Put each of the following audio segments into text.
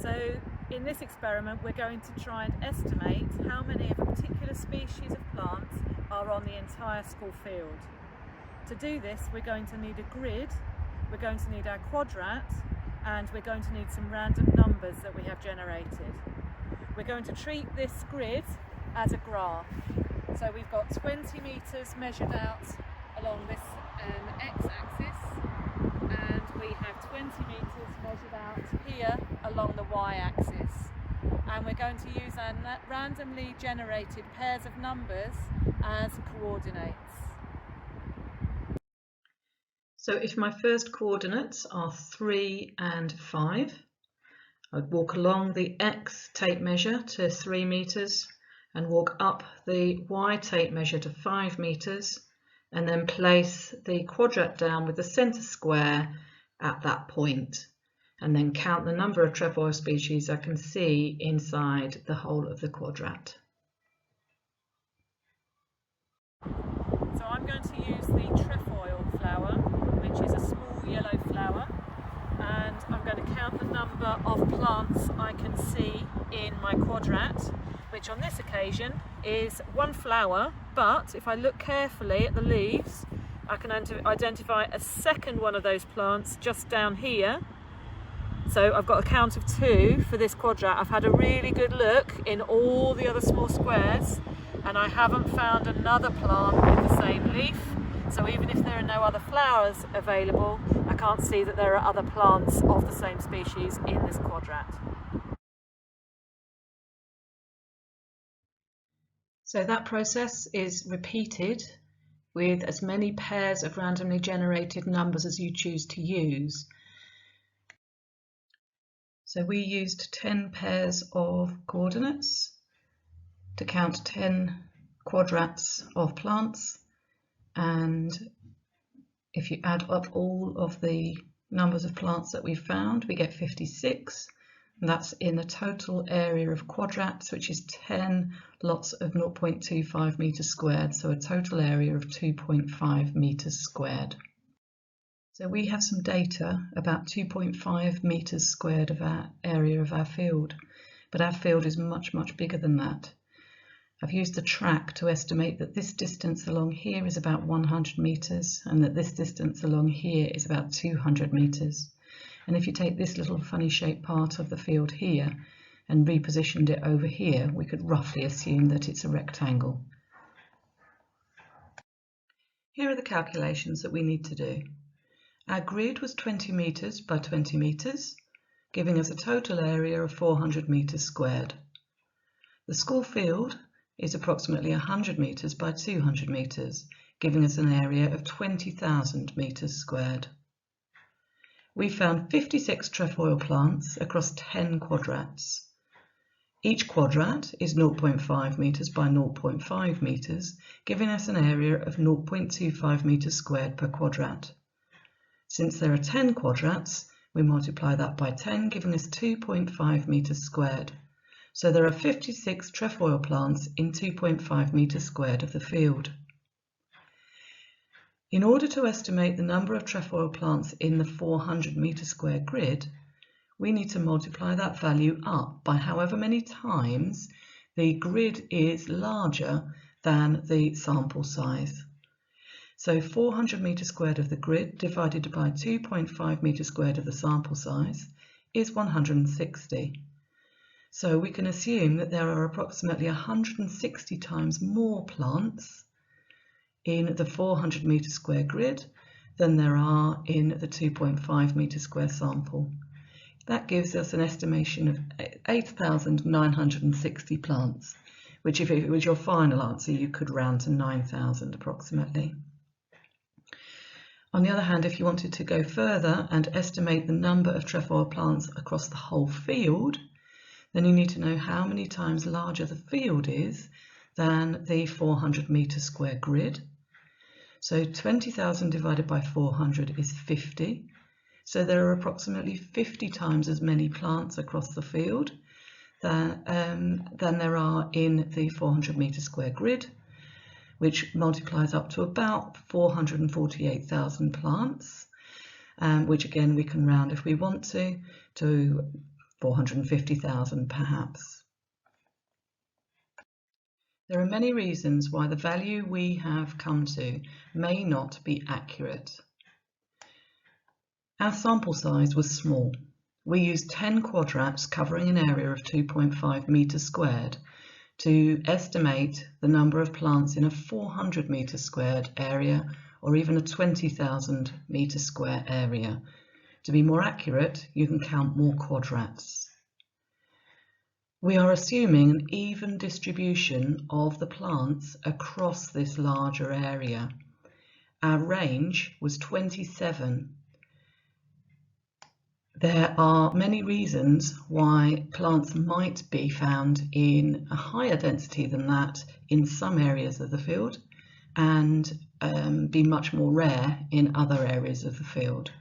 So in this experiment we're going to try and estimate how many of a particular species of plants are on the entire school field. To do this we're going to need a grid, we're going to need our quadrat, and we're going to need some random numbers that we have generated. We're going to treat this grid as a graph. So we've got 20 metres measured out along this x-axis, and we have 20 metres measured out here along the y-axis. And we're going to use our randomly generated pairs of numbers as coordinates. So if my first coordinates are 3 and 5, I'd walk along the x tape measure to 3 metres and walk up the y tape measure to 5 metres, and then place the quadrat down with the centre square at that point, and then count the number of trefoil species I can see inside the whole of the quadrat. So I'm going to use the trefoil flower, which is a small yellow flower, and I'm going to count the number of plants I can see in my quadrat, which on this occasion is one flower, but if I look carefully at the leaves I can identify a second one of those plants just down here. So I've got a count of 2 for this quadrat. I've had a really good look in all the other small squares and I haven't found another plant with the same leaf. So even if there are no other flowers available, I can't see that there are other plants of the same species in this quadrat. So that process is repeated with as many pairs of randomly generated numbers as you choose to use. So we used 10 pairs of coordinates to count 10 quadrats of plants, and if you add up all of the numbers of plants that we found, we get 56. And that's in a total area of quadrats, which is 10 lots of 0.25 meters squared, so a total area of 2.5 meters squared. So we have some data about 2.5 meters squared of our area of our field, but our field is much, much bigger than that. I've used the track to estimate that this distance along here is about 100 meters and that this distance along here is about 200 meters. And if you take this little funny shaped part of the field here and repositioned it over here, we could roughly assume that it's a rectangle. Here are the calculations that we need to do. Our grid was 20 meters by 20 meters, giving us a total area of 400 meters squared. The school field is approximately 100 meters by 200 meters, giving us an area of 20,000 meters squared. We found 56 trefoil plants across 10 quadrats. Each quadrat is 0.5 meters by 0.5 meters, giving us an area of 0.25 meters squared per quadrat. Since there are 10 quadrats, we multiply that by 10, giving us 2.5 meters squared. So there are 56 trefoil plants in 2.5 meters squared of the field. In order to estimate the number of trefoil plants in the 400 meter square grid, we need to multiply that value up by however many times the grid is larger than the sample size. So 400 meters squared of the grid divided by 2.5 meters squared of the sample size is 160. So we can assume that there are approximately 160 times more plants in the 400 meter square grid than there are in the 2.5 meter square sample. That gives us an estimation of 8,960 plants, which if it was your final answer, you could round to 9,000 approximately. On the other hand, if you wanted to go further and estimate the number of trefoil plants across the whole field, then you need to know how many times larger the field is than the 400 meter square grid. So 20,000 divided by 400 is 50. So there are approximately 50 times as many plants across the field than there are in the 400 meter square grid, which multiplies up to about 448,000 plants, which again we can round if we want to 450,000 perhaps. There are many reasons why the value we have come to may not be accurate. Our sample size was small. We used 10 quadrats covering an area of 2.5 meters squared to estimate the number of plants in a 400 meters squared area or even a 20,000 meter square area. To be more accurate, you can count more quadrats. We are assuming an even distribution of the plants across this larger area. Our range was 27. There are many reasons why plants might be found in a higher density than that in some areas of the field and be much more rare in other areas of the field.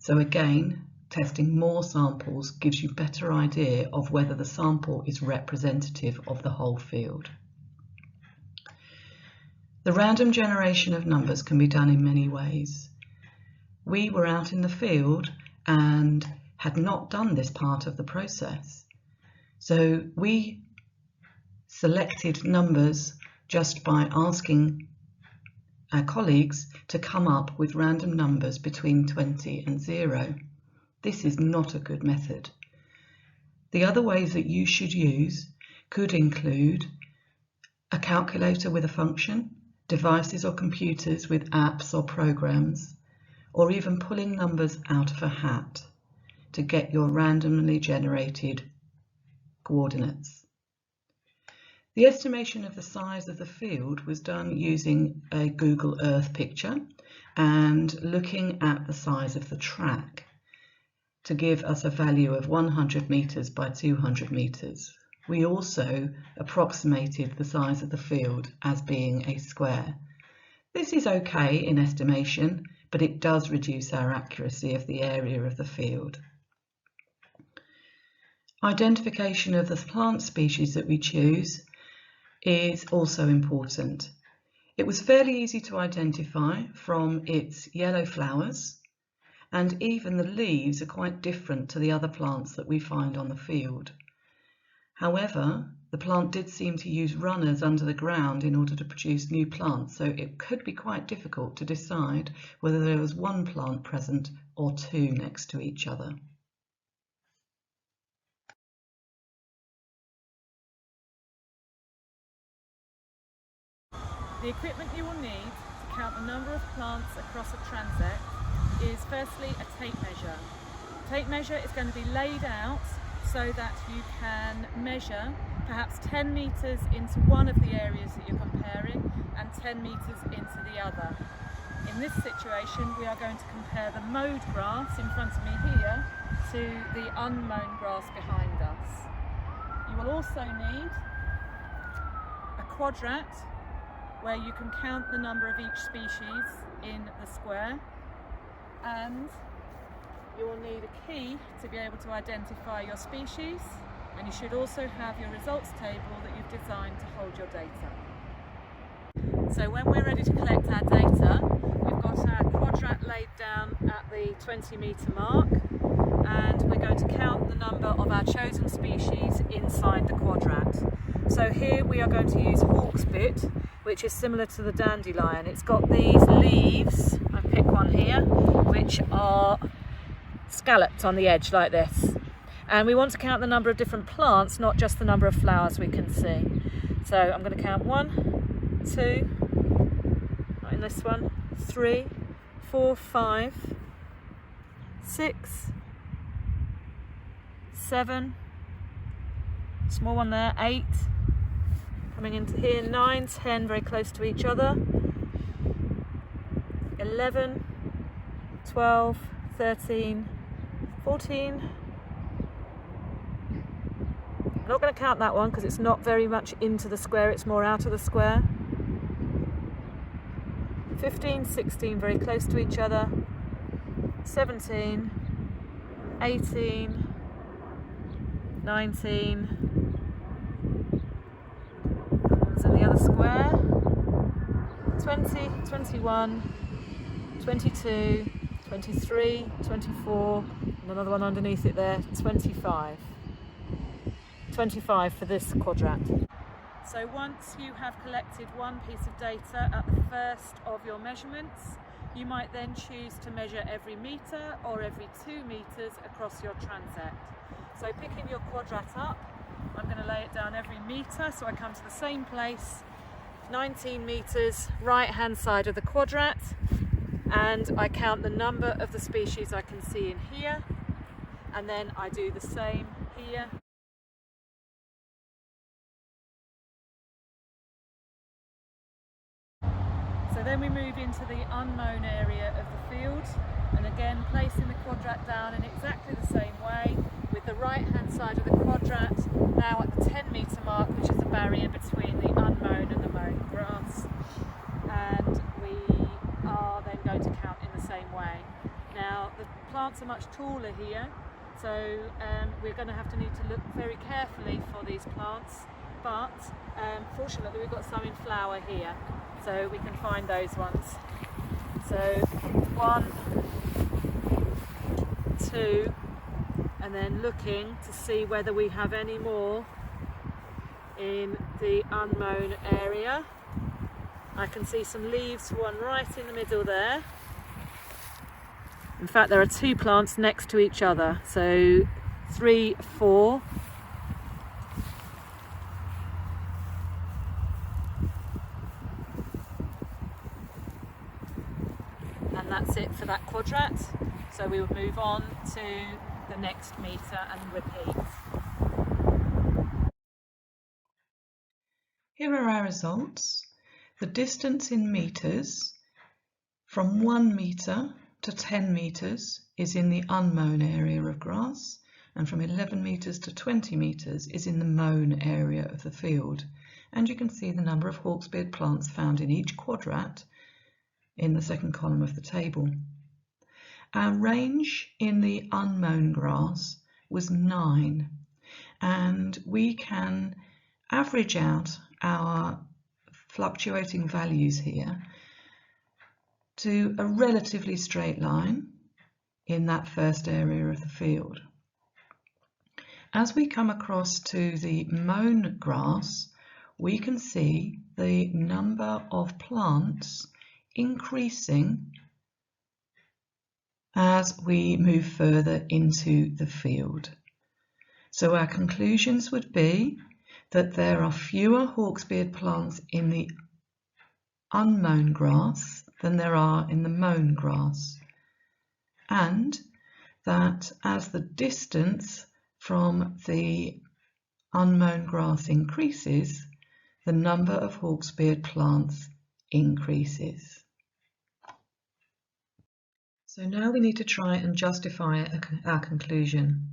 So again, testing more samples gives you a better idea of whether the sample is representative of the whole field. The random generation of numbers can be done in many ways. We were out in the field and had not done this part of the process. So we selected numbers just by asking our colleagues to come up with random numbers between 20 and 0. This is not a good method. The other ways that you should use could include a calculator with a function, devices or computers with apps or programs, or even pulling numbers out of a hat to get your randomly generated coordinates. The estimation of the size of the field was done using a Google Earth picture and looking at the size of the track to give us a value of 100 meters by 200 meters. We also approximated the size of the field as being a square. This is okay in estimation, but it does reduce our accuracy of the area of the field. Identification of the plant species that we choose is also important. It was fairly easy to identify from its yellow flowers, and even the leaves are quite different to the other plants that we find on the field. However, the plant did seem to use runners under the ground in order to produce new plants, so it could be quite difficult to decide whether there was one plant present or two next to each other. The equipment you will need to count the number of plants across a transect is firstly a tape measure. Tape measure is going to be laid out so that you can measure perhaps 10 meters into one of the areas that you're comparing and 10 meters into the other. In this situation, we are going to compare the mowed grass in front of me here to the unmown grass behind us. You will also need a quadrat where you can count the number of each species in the square, and you will need a key to be able to identify your species, and you should also have your results table that you've designed to hold your data. So when we're ready to collect our data, we've got our quadrat laid down at the 20 metre mark, and we're going to count the number of our chosen species inside the quadrat. So here we are going to use hawksbit, which is similar to the dandelion. It's got these leaves, I pick one here, which are scalloped on the edge like this. And we want to count the number of different plants, not just the number of flowers we can see. So I'm going to count 1, 2, not in this one, 3, 4, 5, 6, 7, small one there, 8, coming into here, 9, 10, very close to each other, 11, 12, 13, 14. I'm not going to count that one because it's not very much into the square, it's more out of the square. 15, 16, very close to each other, 17, 18, 19, one's in the other square, 20, 21, 22, 23, 24, and another one underneath it there, 25. 25 for this quadrat. So once you have collected one piece of data at the first of your measurements, you might then choose to measure every metre or every 2 metres across your transect. So picking your quadrat up, I'm going to lay it down every metre, so I come to the same place, 19 metres, right hand side of the quadrat, and I count the number of the species I can see in here, and then I do the same here. So then we move into the unmown area of the field, and again placing the quadrat down in exactly the same way, with the right hand side of the quadrat now at the 10 metre mark, which is the barrier between the unmown and the mown grass, and we are then going to count in the same way. Now the plants are much taller here, so we're going to need to look very carefully for these plants, but fortunately we've got some in flower here, so we can find those ones. So 1, 2, and then looking to see whether we have any more in the unmown area. I can see some leaves, one right in the middle there. In fact, there are 2 plants next to each other, so 3, 4. And that's it for that quadrat. So we will move on to the next metre and repeat. Here are our results. The distance in metres from 1 metre to 10 metres is in the unmown area of grass, and from 11 metres to 20 metres is in the mown area of the field. And you can see the number of hawksbeard plants found in each quadrat in the second column of the table. Our range in the unmown grass was 9, and we can average out our fluctuating values here to a relatively straight line in that first area of the field. As we come across to the mown grass, we can see the number of plants increasing as we move further into the field. So our conclusions would be that there are fewer hawksbeard plants in the unmown grass than there are in the mown grass, and that as the distance from the unmown grass increases, the number of hawksbeard plants increases. So now we need to try and justify our conclusion.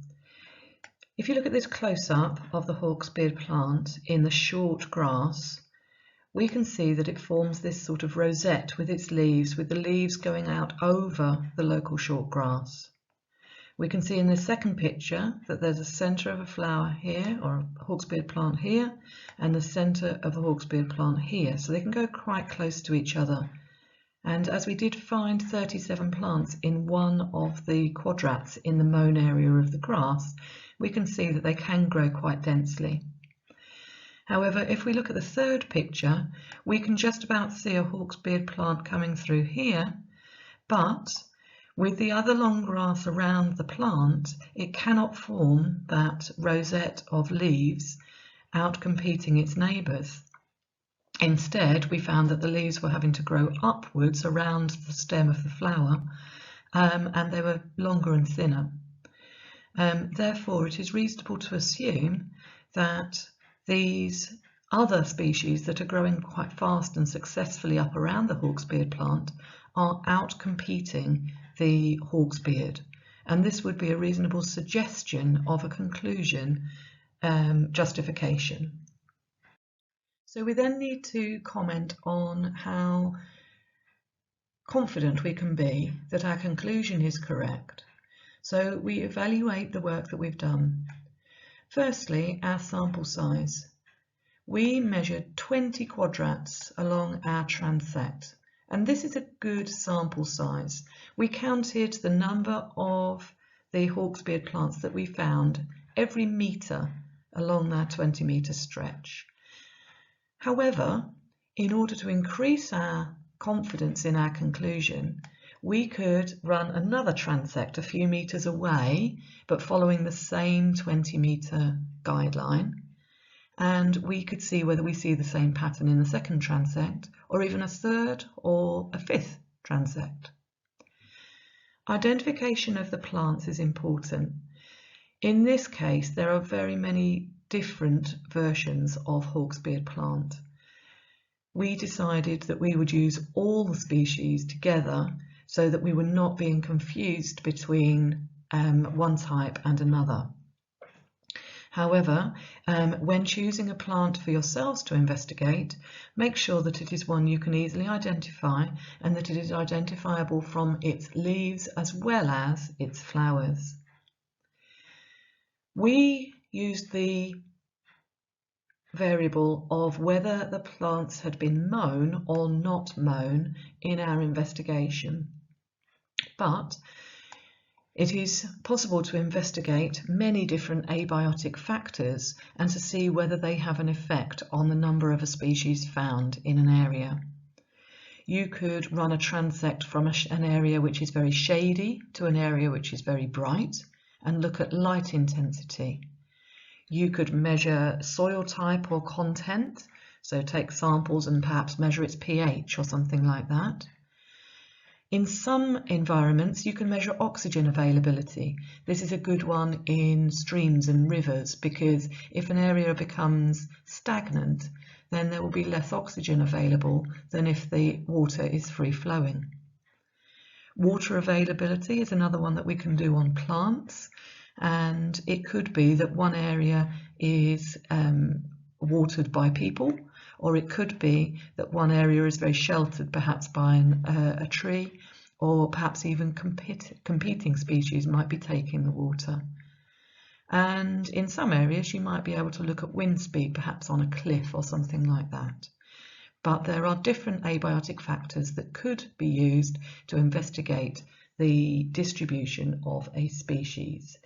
If you look at this close-up of the hawksbeard plant in the short grass, we can see that it forms this sort of rosette with its leaves, with the leaves going out over the local short grass. We can see in the second picture that there's a centre of a flower here, or a hawksbeard plant here, and the centre of a hawksbeard plant here, so they can go quite close to each other. And as we did find 37 plants in one of the quadrats in the mown area of the grass, we can see that they can grow quite densely. However, if we look at the third picture, we can just about see a hawksbeard plant coming through here, but with the other long grass around the plant, it cannot form that rosette of leaves outcompeting its neighbours. Instead, we found that the leaves were having to grow upwards around the stem of the flower, and they were longer and thinner. Therefore, it is reasonable to assume that these other species that are growing quite fast and successfully up around the hawksbeard plant are outcompeting the hawksbeard, and this would be a reasonable suggestion of a conclusion justification. So we then need to comment on how confident we can be that our conclusion is correct. So we evaluate the work that we've done. Firstly, our sample size. We measured 20 quadrats along our transect, And this is a good sample size. We counted the number of the hawksbeard plants that we found every metre along that 20-metre stretch. However, in order to increase our confidence in our conclusion, we could run another transect a few metres away, but following the same 20-metre guideline, and we could see whether we see the same pattern in the second transect, or even a third or a fifth transect. Identification of the plants is important. In this case, there are very many different versions of hawksbeard plant. We decided that we would use all the species together so that we were not being confused between one type and another. However, when choosing a plant for yourselves to investigate, make sure that it is one you can easily identify and that it is identifiable from its leaves as well as its flowers. We used the variable of whether the plants had been mown or not mown in our investigation, but it is possible to investigate many different abiotic factors and to see whether they have an effect on the number of a species found in an area. You could run a transect from an area which is very shady to an area which is very bright and look at light intensity. You could measure soil type or content, so take samples and perhaps measure its pH or something like that. In some environments, you can measure oxygen availability. This is a good one in streams and rivers because if an area becomes stagnant, then there will be less oxygen available than if the water is free flowing. Water availability is another one that we can do on plants, and it could be that one area is watered by people, or it could be that one area is very sheltered, perhaps by a tree, or perhaps even competing species might be taking the water. And in some areas you might be able to look at wind speed, perhaps on a cliff or something like that. But there are different abiotic factors that could be used to investigate the distribution of a species.